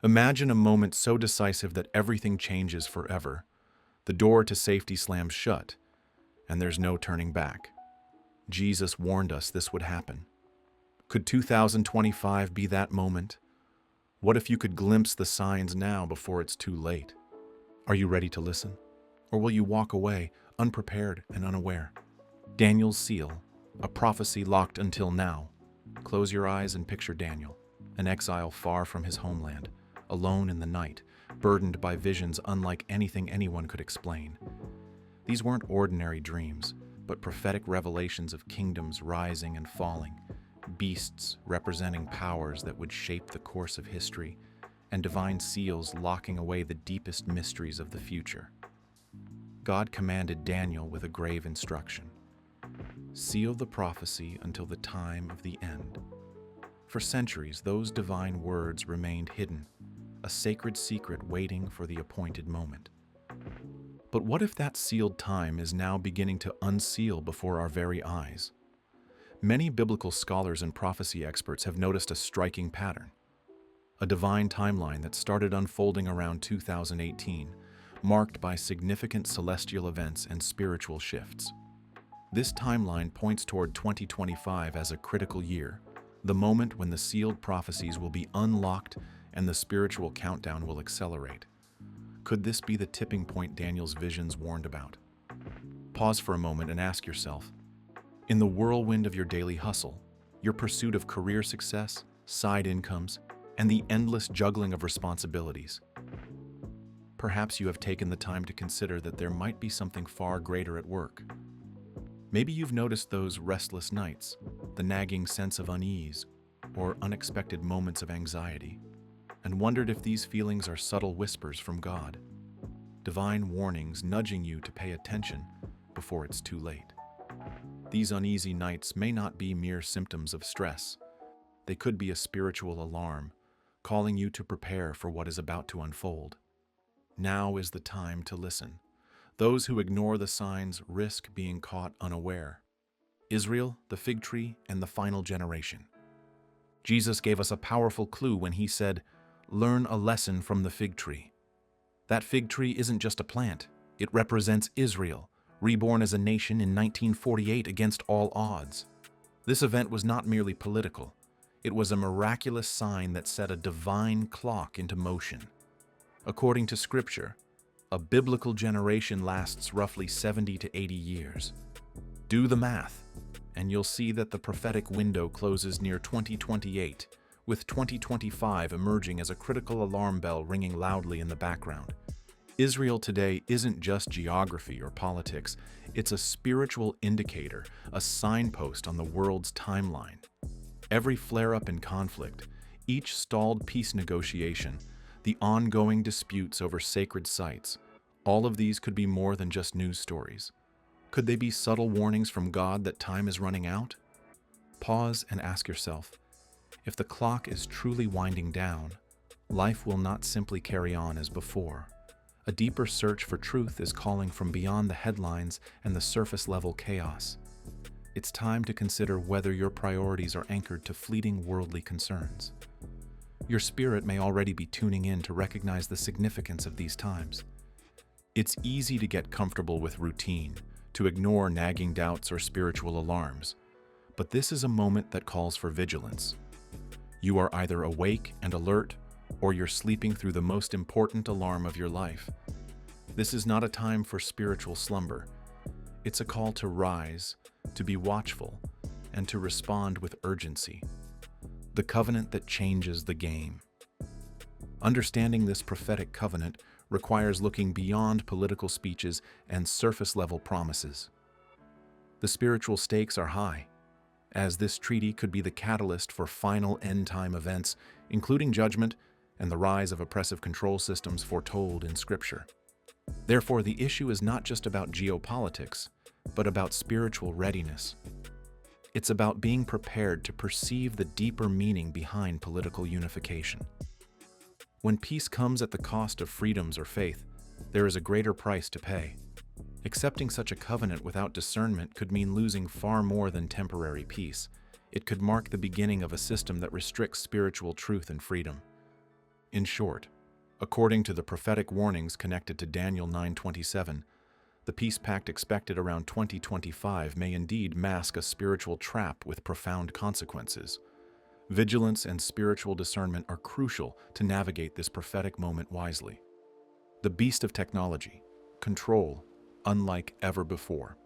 Imagine a moment so decisive that everything changes forever. The door to safety slams shut, and there's no turning back. Jesus warned us this would happen. Could 2025 be that moment? What if you could glimpse the signs now before it's too late? Are you ready to listen? Or will you walk away unprepared and unaware? Daniel's seal, a prophecy locked until now. Close your eyes and picture Daniel, an exile far from his homeland, alone in the night, burdened by visions unlike anything anyone could explain. These weren't ordinary dreams, but prophetic revelations of kingdoms rising and falling, beasts representing powers that would shape the course of history, and divine seals locking away the deepest mysteries of the future. God commanded Daniel with a grave instruction: seal the prophecy until the time of the end. For centuries, those divine words remained hidden, a sacred secret waiting for the appointed moment. But what if that sealed time is now beginning to unseal before our very eyes? Many biblical scholars and prophecy experts have noticed a striking pattern. A divine timeline that started unfolding around 2018, marked by significant celestial events and spiritual shifts. This timeline points toward 2025 as a critical year, the moment when the sealed prophecies will be unlocked and the spiritual countdown will accelerate. Could this be the tipping point Daniel's visions warned about? Pause for a moment and ask yourself, in the whirlwind of your daily hustle, your pursuit of career success, side incomes, and the endless juggling of responsibilities, perhaps you have taken the time to consider that there might be something far greater at work. Maybe you've noticed those restless nights, the nagging sense of unease, or unexpected moments of anxiety, and wondered if these feelings are subtle whispers from God, divine warnings nudging you to pay attention before it's too late. These uneasy nights may not be mere symptoms of stress. They could be a spiritual alarm, calling you to prepare for what is about to unfold. Now is the time to listen. Those who ignore the signs risk being caught unaware. Israel, the fig tree, and the final generation. Jesus gave us a powerful clue when he said, "Learn a lesson from the fig tree." That fig tree isn't just a plant. It represents Israel, reborn as a nation in 1948 against all odds. This event was not merely political. It was a miraculous sign that set a divine clock into motion. According to Scripture, a biblical generation lasts roughly 70 to 80 years. Do the math, and you'll see that the prophetic window closes near 2028, with 2025 emerging as a critical alarm bell ringing loudly in the background. Israel today isn't just geography or politics, it's a spiritual indicator, a signpost on the world's timeline. Every flare-up in conflict, each stalled peace negotiation, the ongoing disputes over sacred sites, all of these could be more than just news stories. Could they be subtle warnings from God that time is running out? Pause and ask yourself, if the clock is truly winding down, life will not simply carry on as before. A deeper search for truth is calling from beyond the headlines and the surface-level chaos. It's time to consider whether your priorities are anchored to fleeting worldly concerns. Your spirit may already be tuning in to recognize the significance of these times. It's easy to get comfortable with routine, to ignore nagging doubts or spiritual alarms, but this is a moment that calls for vigilance. You are either awake and alert, or you're sleeping through the most important alarm of your life. This is not a time for spiritual slumber. It's a call to rise, to be watchful, and to respond with urgency. The covenant that changes the game. Understanding this prophetic covenant requires looking beyond political speeches and surface-level promises. The spiritual stakes are high, as this treaty could be the catalyst for final end-time events, including judgment and the rise of oppressive control systems foretold in Scripture. Therefore, the issue is not just about geopolitics, but about spiritual readiness. It's about being prepared to perceive the deeper meaning behind political unification. When peace comes at the cost of freedoms or faith, there is a greater price to pay. Accepting such a covenant without discernment could mean losing far more than temporary peace. It could mark the beginning of a system that restricts spiritual truth and freedom. In short, according to the prophetic warnings connected to Daniel 9:27, the peace pact expected around 2025 may indeed mask a spiritual trap with profound consequences. Vigilance and spiritual discernment are crucial to navigate this prophetic moment wisely. The beast of technology, control, unlike ever before.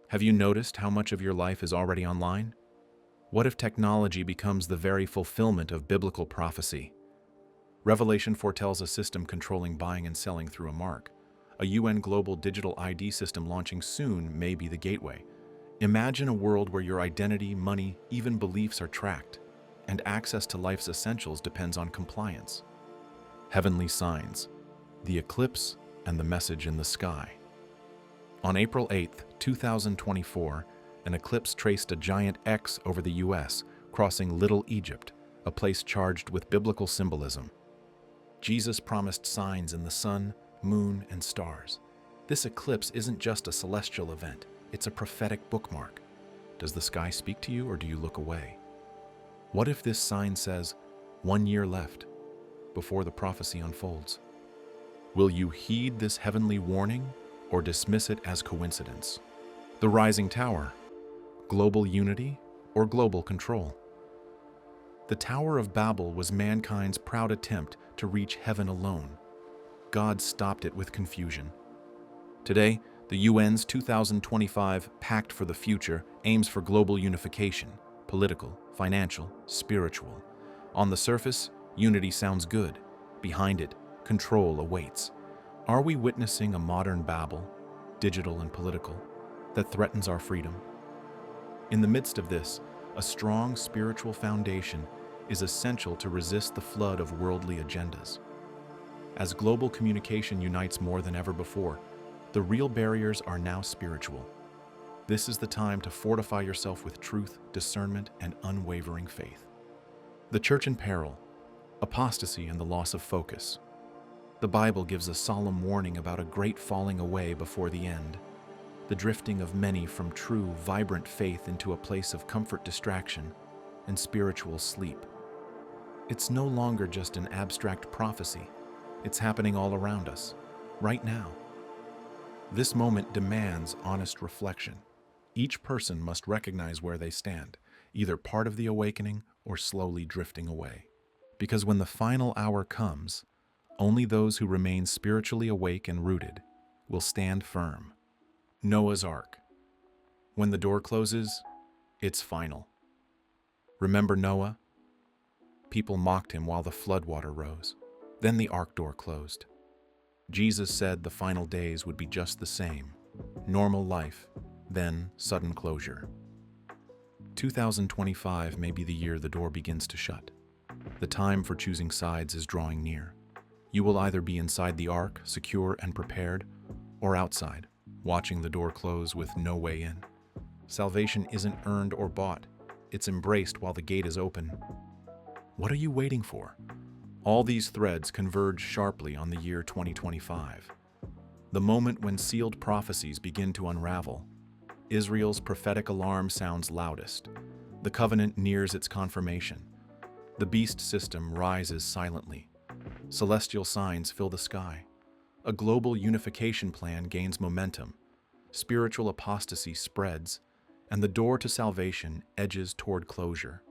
Have you noticed how much of your life is already online? What if technology becomes the very fulfillment of biblical prophecy? Revelation foretells a system controlling buying and selling through a mark. A UN global digital ID system launching soon may be the gateway. Imagine a world where your identity, money, even beliefs are tracked, and access to life's essentials depends on compliance. Heavenly signs, the eclipse and the message in the sky. On April 8, 2024, an eclipse traced a giant X over the US, crossing Little Egypt, a place charged with biblical symbolism. Jesus promised signs in the sun, moon, and stars. This eclipse isn't just a celestial event, it's a prophetic bookmark. Does the sky speak to you or do you look away? What if this sign says, 1 year left, before the prophecy unfolds? Will you heed this heavenly warning or dismiss it as coincidence? The rising tower, global unity or global control? The Tower of Babel was mankind's proud attempt to reach heaven alone. God stopped it with confusion. Today, the UN's 2025 Pact for the Future aims for global unification, political, financial, spiritual. On the surface, unity sounds good. Behind it, control awaits. Are we witnessing a modern Babel, digital and political, that threatens our freedom? In the midst of this, a strong spiritual foundation is essential to resist the flood of worldly agendas. As global communication unites more than ever before, the real barriers are now spiritual. This is the time to fortify yourself with truth, discernment, and unwavering faith. The church in peril, apostasy and the loss of focus. The Bible gives a solemn warning about a great falling away before the end, the drifting of many from true, vibrant faith into a place of comfort distraction and spiritual sleep. It's no longer just an abstract prophecy. It's happening all around us, right now. This moment demands honest reflection. Each person must recognize where they stand, either part of the awakening or slowly drifting away. Because when the final hour comes, only those who remain spiritually awake and rooted will stand firm. Noah's Ark. When the door closes, it's final. Remember Noah? People mocked him while the floodwater rose. Then the ark door closed. Jesus said the final days would be just the same. Normal life, then sudden closure. 2025 may be the year the door begins to shut. The time for choosing sides is drawing near. You will either be inside the ark, secure and prepared, or outside, watching the door close with no way in. Salvation isn't earned or bought. It's embraced while the gate is open. What are you waiting for? All these threads converge sharply on the year 2025. The moment when sealed prophecies begin to unravel. Israel's prophetic alarm sounds loudest. The covenant nears its confirmation. The beast system rises silently. Celestial signs fill the sky. A global unification plan gains momentum. Spiritual apostasy spreads, and the door to salvation edges toward closure.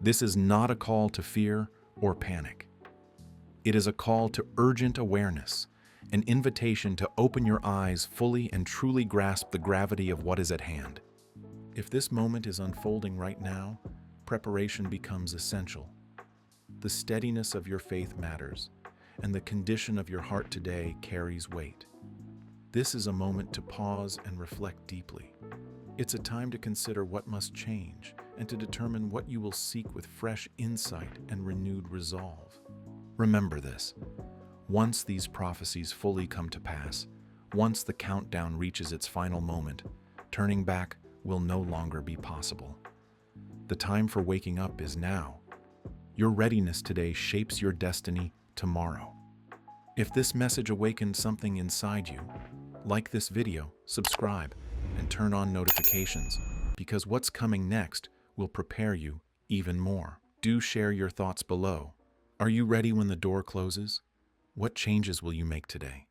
This is not a call to fear or panic. It is a call to urgent awareness, an invitation to open your eyes fully and truly grasp the gravity of what is at hand. If this moment is unfolding right now, preparation becomes essential. The steadiness of your faith matters, and the condition of your heart today carries weight. This is a moment to pause and reflect deeply. It's a time to consider what must change and to determine what you will seek with fresh insight and renewed resolve. Remember this: once these prophecies fully come to pass, once the countdown reaches its final moment, turning back will no longer be possible. The time for waking up is now. Your readiness today shapes your destiny tomorrow. If this message awakened something inside you, like this video, subscribe, and turn on notifications, because what's coming next will prepare you even more. Do share your thoughts below. Are you ready when the door closes? What changes will you make today?